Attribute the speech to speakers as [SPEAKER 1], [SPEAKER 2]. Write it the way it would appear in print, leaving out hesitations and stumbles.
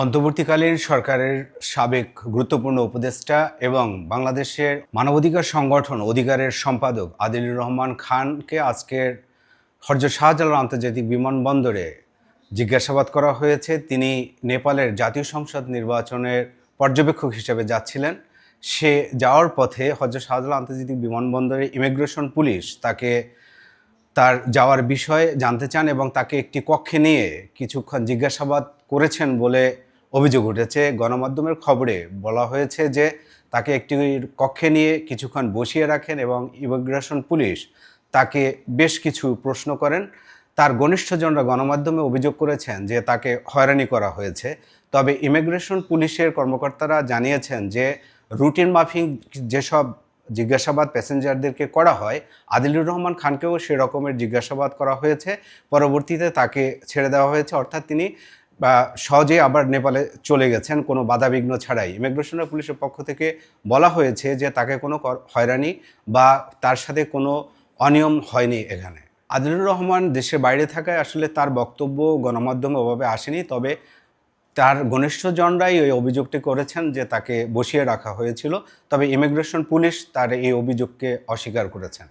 [SPEAKER 1] অন্তর্বর্তীকালীন সরকারের সাবেক গুরুত্বপূর্ণ উপদেষ্টা এবং বাংলাদেশের মানবাধিকার সংগঠন অধিকারের সম্পাদক আদিলুর রহমান খানকে আজকের হযরত শাহজালাল আন্তর্জাতিক বিমানবন্দরে জিজ্ঞাসাবাদ করা হয়েছে। তিনি নেপালের জাতীয় সংসদ নির্বাচনের পর্যবেক্ষক হিসেবে যাচ্ছিলেন। সে যাওয়ার পথে হযরত শাহজালাল আন্তর্জাতিক বিমানবন্দরে ইমিগ্রেশন পুলিশ তাকে তার যাওয়ার বিষয়ে জানতে চান এবং তাকে একটি কক্ষে নিয়ে কিছুক্ষণ জিজ্ঞাসাবাদ করেছেন বলে অভিযোগ উঠেছে। গণমাধ্যমের খবরে বলা হয়েছে যে তাকে একটি কক্ষে নিয়ে কিছুক্ষণ বসিয়ে রাখেন এবং ইমিগ্রেশন পুলিশ তাকে বেশ কিছু প্রশ্ন করেন। তার ঘনিষ্ঠজনরা গণমাধ্যমে অভিযোগ করেছেন যে তাকে হয়রানি করা হয়েছে। তবে ইমিগ্রেশন পুলিশের কর্মকর্তারা জানিয়েছেন যে রুটিন মাফিক যেসব জিজ্ঞাসাবাদ প্যাসেঞ্জারদেরকে করা হয়, আদিলুর রহমান খানকেও সে রকমের জিজ্ঞাসাবাদ করা হয়েছে। পরবর্তীতে তাকে ছেড়ে দেওয়া হয়েছে, অর্থাৎ তিনি সহজেই আবার নেপালে চলে গেছেন কোনো বাধাবিঘ্ন ছাড়াই। ইমিগ্রেশন পুলিশের পক্ষ থেকে বলা হয়েছে যে তাকে কোনো হয়রানি বা তার সাথে কোনো অনিয়ম হয়নি এখানে। আদিলুর রহমান দেশের বাইরে থাকায় আসলে তার বক্তব্য গণমাধ্যমে ওভাবে আসেনি, তবে তার ঘনিষ্ঠজনরাই ওই অভিযোগটি করেছেন যে তাকে বসিয়ে রাখা হয়েছিল। তবে ইমিগ্রেশন পুলিশ তার এই অভিযোগকে অস্বীকার করেছেন।